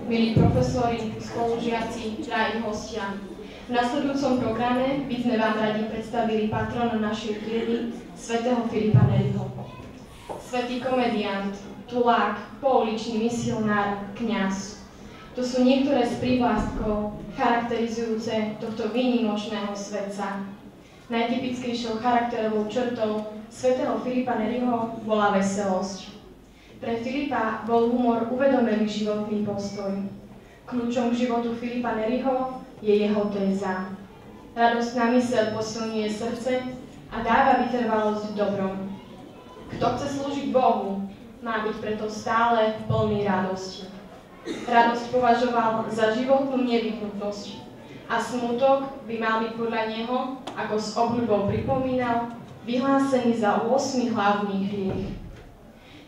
milí profesori, spolužiaci, drahí hostia. V nasledujúcom programe by sme vám radi predstavili patrona našej triedy, svätého Filipa Neriho. Svätý komediant, tulák, pouličný misionár, kňaz. To sú niektoré z prívlastkov charakterizujúce tohto výnimočného svetca. Najtypickejšou charakterovou črtou svätého Filipa Neriho bola veselosť. Pre Filipa bol humor uvedomelý životný postoj. Kľúčom k životu Filipa Neriho je jeho téza. Radostná myseľ posilňuje srdce a dáva vytrvalosť v dobrom. Kto chce slúžiť Bohu, má byť preto stále plný radosti. Radosť považoval za životnú nevyhnutnosť a smutok by mal byť podľa neho, ako s obľubou pripomínal, vyhlásený za 8 hlavný hriech.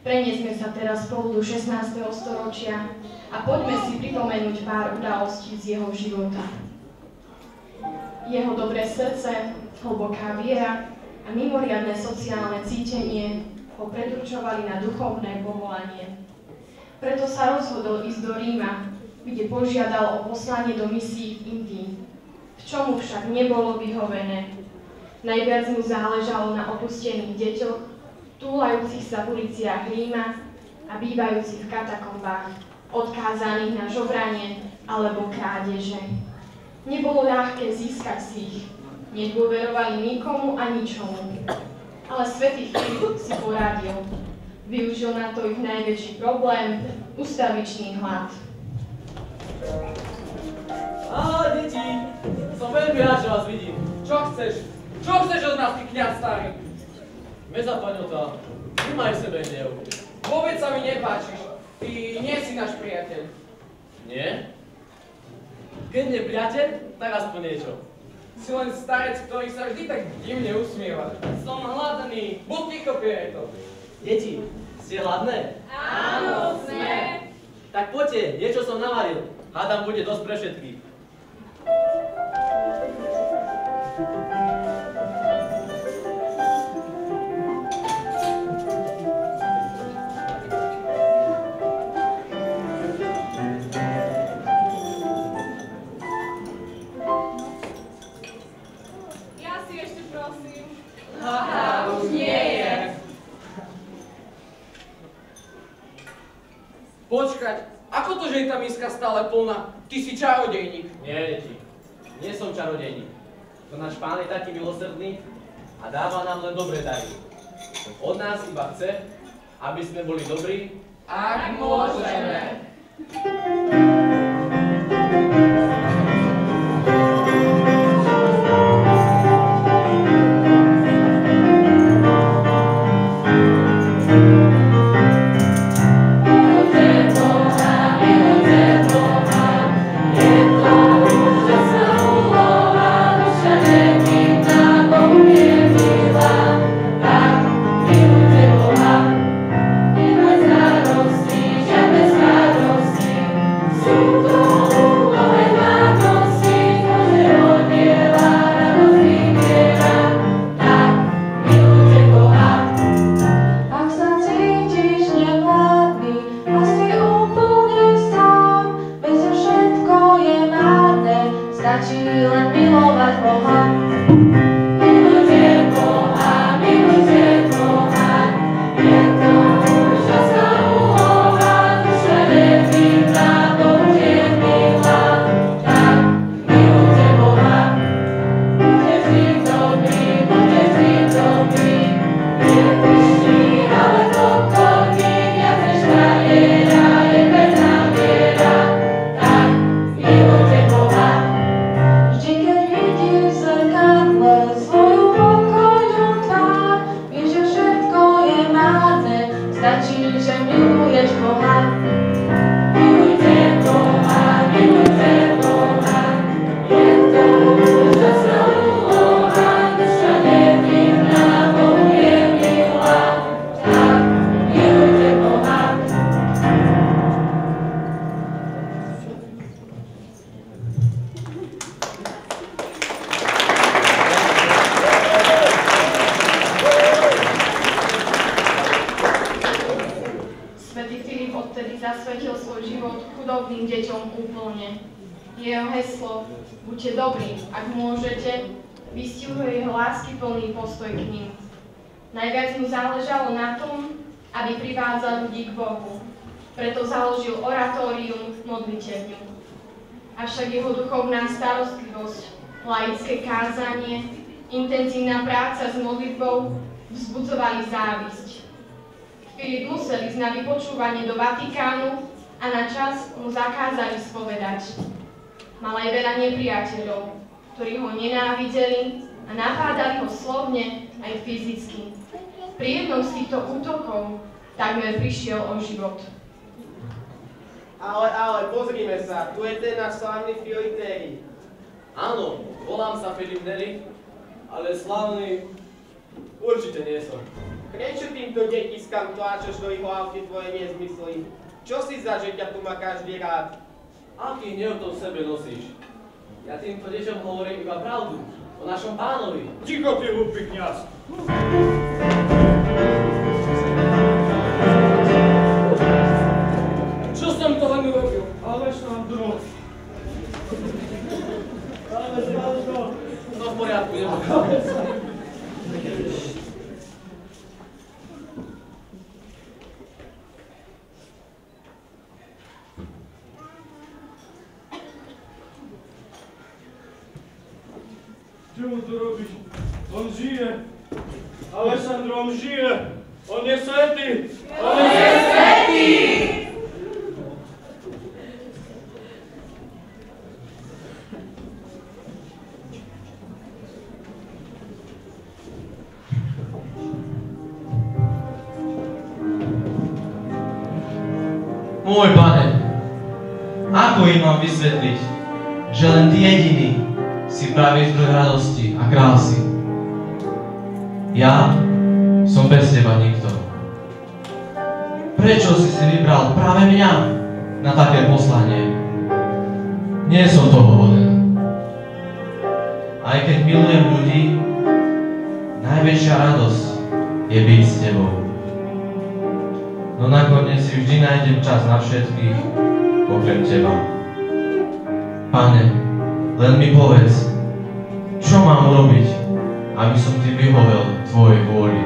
Preniesme sa teraz spolu do 16. storočia a poďme si pripomenúť pár udalostí z jeho života. Jeho dobré srdce, hlboká viera a mimoriadne sociálne cítenie ho predurčovali na duchovné povolanie. Preto sa rozhodol ísť do Ríma, kde požiadal o poslanie do misií v Indii, v čomu však nebolo vyhovené. Najviac mu záležalo na opustených deťoch, túlajúcich sa v uliciach Ríma a bývajúcich v katakombách, odkázaných na žobranie alebo krádeže. Nebolo ľahké získať si ich, nedôverovali nikomu a ničomu. Ale svätý Filip si poradil. Využil na to ich najväčší problém, ustavičný hlad. Deti, som veľmi rád, že vás vidím. Čo chceš? Čo chceš od nás, ty kňaz starý? Meza paňota, nemaj v sebe hnev. Vôbec sa mi nepáčiš. Ty nie si náš priateľ. Nie? Keď nie priateľ, tak aspoň niečo. Si len starec, ktorý sa vždy tak divne usmieva. Som hladný. Buď ticho, Piereto. Deti, ste hladné? Áno, sme. Tak poďte, niečo som navaril. Hádam, bude dosť pre všetkých. Už nie je. Počkať, ako to, že je tá miska stále plná? Ty si čarodejník. Nie, deti, nie som čarodejník. To náš Pán je taký milosrdný a dáva nám len dobré dary. Od nás iba chce, aby sme boli dobrí. Ak môžeme. Svätý Filip odtedy zasvetil svoj život chudobným deťom úplne. Jeho heslo "Buďte dobrí, ak môžete" vystihuje jeho láskyplný postoj k nim. Najviac mu záležalo na tom, aby privádzal ľudí k Bohu. Preto založil oratórium modlitevňu. Avšak jeho duchovná starostlivosť, laické kázanie, intenzívna práca s modlitbou vzbudzovali závisť. Filip musel ísť na vypočúvanie do Vatikánu a na čas mu zakázali spovedať. Mal aj veľa nepriateľov, ktorí ho nenávideli a napádali ho slovne aj fyzicky. Pri jednom z týchto útokov takmer prišiel o život. Ale, pozrime sa, tu je ten náš slávny Filip Neri. Áno, volám sa Filip Neri, ale slávny určite nie som. Prečo týmto detiskám tláčaš do ich hlavky tvoje nezmysly? Čo si za, že ťa tu má každý rád? Aký hnev to v sebe nosíš? Ja týmto deťom hovorím iba pravdu o našom pánovi. Ticho, ty hlupý kňaz! Čo som to len urobil? Alešandro! Alešandro! No v poriadku, nemám. Čo mu to robíš? On žije! Alešandro, on žije! On je svätý! On je svätý! Môj Pane, ako im mám vysvetliť, že len Ty jediný si pravý zdroj radosti a krásy? Ja som bez Teba nikto. Prečo si vybral práve mňa na také poslanie? Nie som toho hoden. Aj keď milujem ľudí, najväčšia radosť je byť s Tebou. No nakoniec si vždy nájdem čas na všetkých, okrem Teba. Pane, len mi povedz, čo mám robiť, aby som Ty vyhovel Tvojej vôli.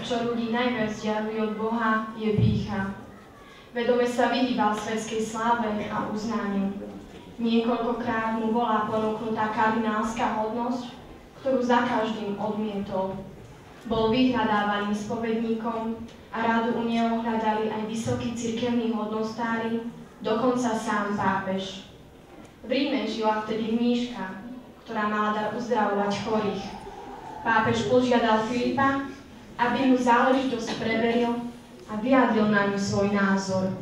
čo ľudí najviac vzdialuje od Boha, je pýcha. Vedome sa vyhýbal svetskej sláve a uznaniu. Niekoľkokrát mu bola ponúknutá kardinálska hodnosť, ktorú za každým odmietol. Bol vyhľadávaným spovedníkom a rádu u neho hľadali aj vysokí cirkevní hodnostári, dokonca sám pápež. V Ríme žila vtedy mníška, ktorá mala dar uzdravovať chorých. Pápež požiadal Filipa, aby mu záležitosť preveril a vyjadril na ňu svoj názor.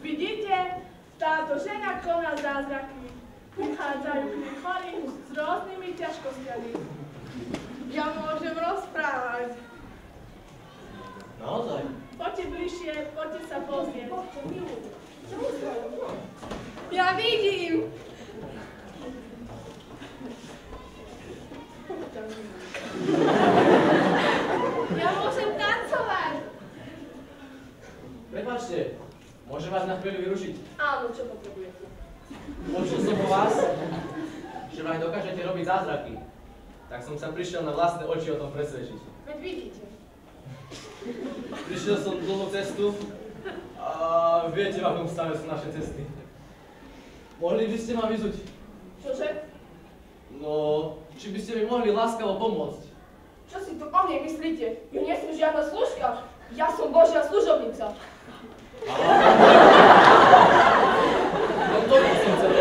Vidíte, táto žena koná zázraky. Prichádzajú k nej chorí s rôznymi ťažkosťami. Ja môžem rozprávať. Naozaj? Poďte bližšie, poďte sa pozrieť. Ja vidím. Ja môžem tancovať. Prepáčte, môžem vás na chvíľu vyrušiť? Áno, čo potrebujete? Počul som o vás, že vraj dokážete robiť zázraky. Tak som sa prišiel na vlastné oči o tom presvedčiť. Veď vidíte. Prišiel som dlhú cestu a viete, v akom stave sú naše cesty. Mohli by ste ma vyzuť? Čože? No, či by ste mi mohli láskavo pomôcť? Čo si tu o mne myslíte? Ja nie som žiadna služka. Ja som Božia služobnica. No to by som chcel.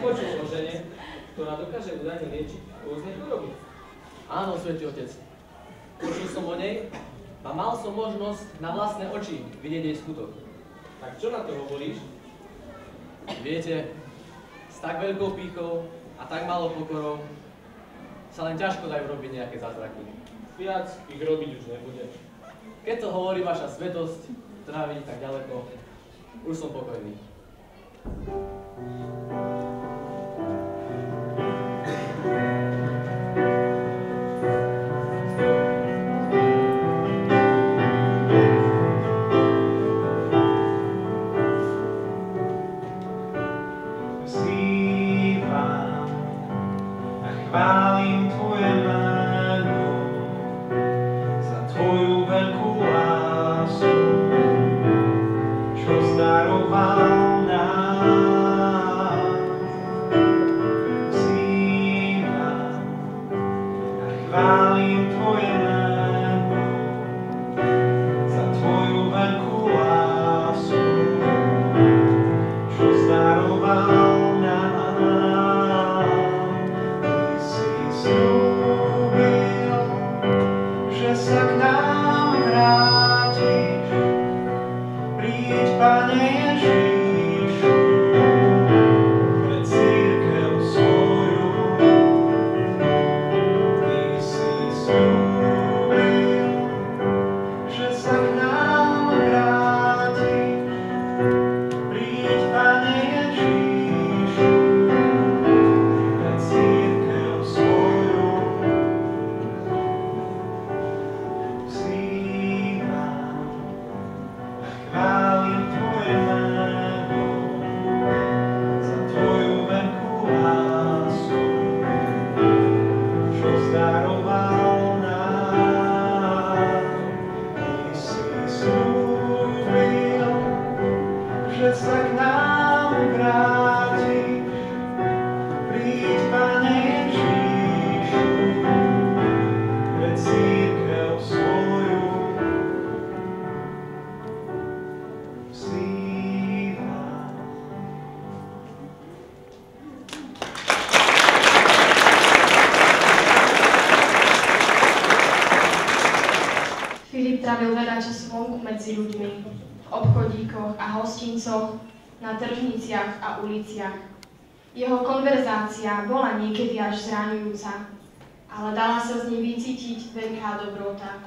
Počul o žene, ktorá dokáže údajne liečiť rôzne choroby. Áno, Svätý Otec. Počul som o nej a mal som možnosť na vlastné oči vidieť jej skutok. Tak čo na to hovoríš? Viete, s tak veľkou pýchou a tak malou pokorou sa len ťažko dajú robiť nejaké zázraky. Viac ich robiť už nebude. Keď to hovorí vaša svetosť, ktorá vidí tak ďaleko, už som pokojný. Chválim Tvoje meno za Tvoju veľkú lásku, čo zdaroval nám. Vzývam a chválim Tvoje meno za Tvoju veľkú lásku, čo zdaroval nám. Že sa k nám vrátiš, príď, Pane Ježišu, pre cirkev svoju. Ty si sľúbil, že sa k nám vrátiš, príď, Pane Ježišu, pre cirkev svoju. Chválim Tvoje meno za Tvoju veľkú lásku, čo zdaroval nám. Ty si sľúbil, že sa k nám vrátiš, príď, Pane Ježišu, pre cirkev svoju. Filip trávil veľa času vonku medzi ľuďmi, v obchodíkoch a hostincoch, na tržniciach a uliciach. Jeho konverzácia bola niekedy až zraňujúca, ale dala sa z nej vycítiť veľká dobrota.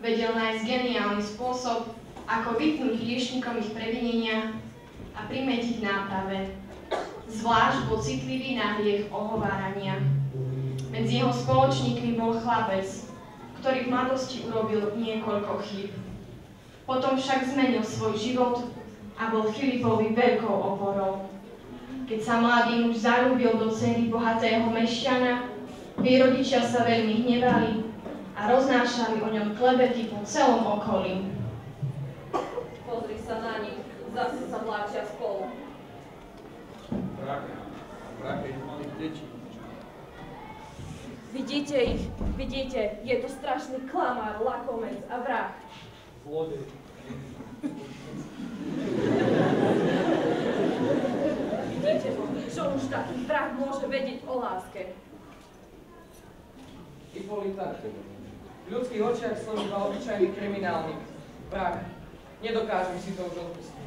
Vedel nájsť geniálny spôsob, ako vypnúť hriešnikom ich previnenia a primetiť náprave. Zvlášť bol citlivý na hriech ohovárania. Medzi jeho spoločníkmi bol chlapec, ktorý v mladosti urobil niekoľko chýb. Potom však zmenil svoj život a bol Filipovi veľkou oporou. Keď sa mladý muž zaľúbil do dcery bohatého mešťana, jej rodičia sa veľmi hnevali a roznášali o ňom klebety po celom okolí. Pozri sa na nich, zase sa vláčia spolu. Brak ich malých detí. Vidíte ich, vidíte, je to strašný klamár, lakomec a vrah. Zlodej. Vidíte ho, čo už taký vrah môže vedieť o láske. Ipolita, v ľudských očiach som iba obyčajný kriminálnik. Vrah, nedokážem si to už odpustiť.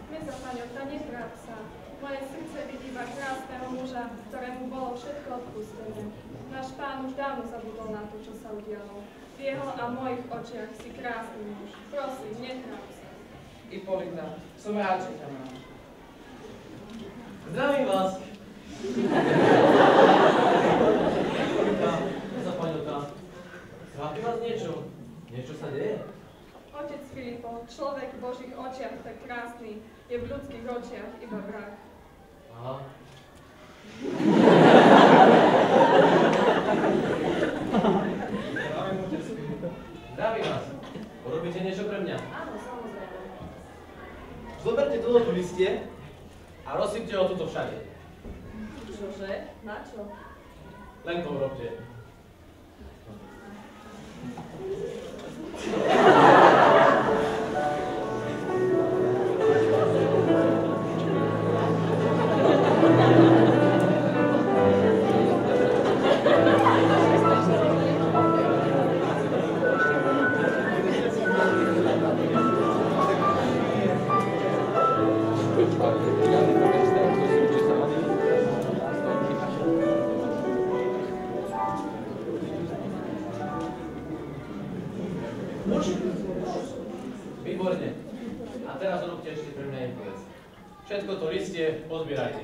Nezapaňovka, netráp sa. Moje srdce vidí iba krásneho muža, ktorému bolo všetko odpustené. Náš Pán už dávno zabudol na to, čo sa udialo. V jeho a mojich očiach si krásny muž. Prosím, netráp sa. Ipolita, som rád, že ťa mám. Zdravím vás. Ipolita, nezapaňovka. Trápi vás niečo? Niečo sa deje? Otec Filipo, človek v Božích očiach tak krásny, je v ľudských očiach iba vrah. Aha. Zdravím vás. Urobíte niečo pre mňa? Áno, samozrejme. Zoberte toto listie a rozsypte ho tuto všade. Čože? Na čo? Len to urobte. Výborne. A teraz urobte ešte pre mňa jednu vec. Všetko to listie pozbierajte.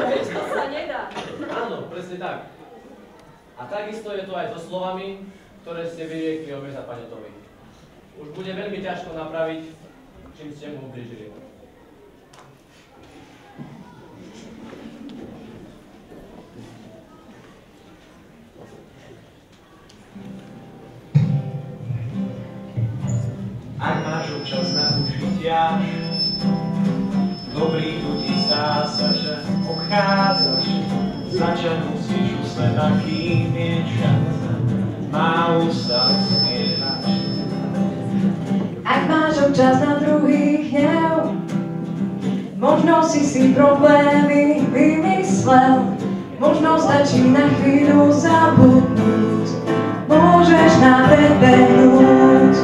Veď to sa nedá. Áno, presne tak. A takisto je to aj so slovami, ktoré ste vyriekli o Mezapaňotovi. Už bude veľmi ťažko napraviť, čím ste mu ublížili. Ak máš občas na duši ťaž, dobrý tu ti zdá sa, že obchádzaš, začať musíš už len akým je čas, málo sa usmievaš. Ak máš občas na druhých hnev, možno si problémy vymyslel, možno stačí na chvíľu zabudnúť, môžeš na behnúť.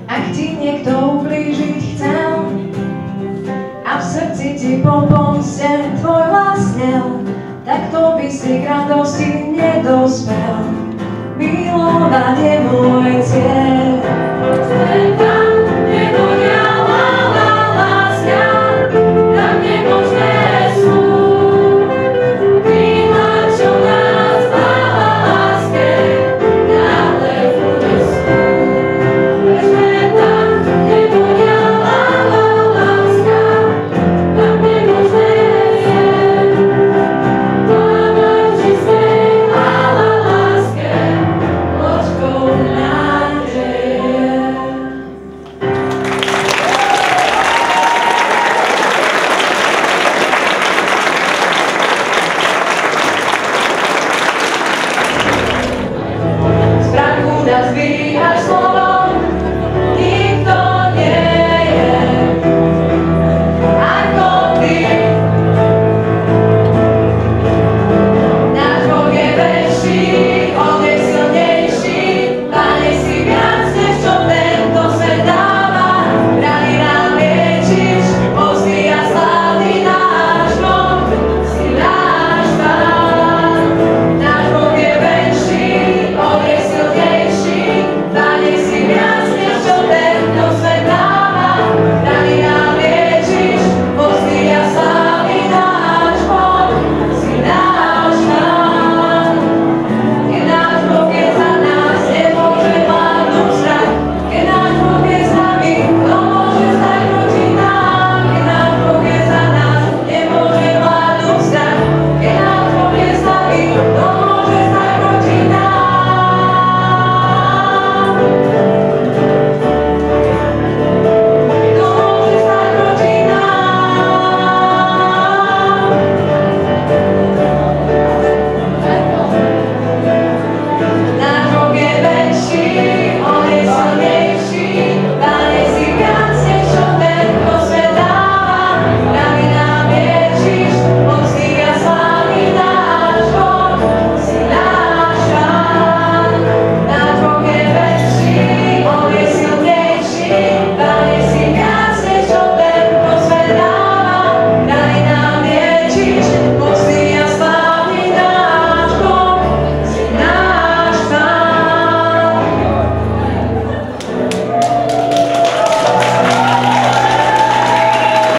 Ak ti niekto ublížiť chcel a v srdci ti po pomste tvoj vlastnel, tak to by si k radosti nedospel. Milovať je môj cieľ.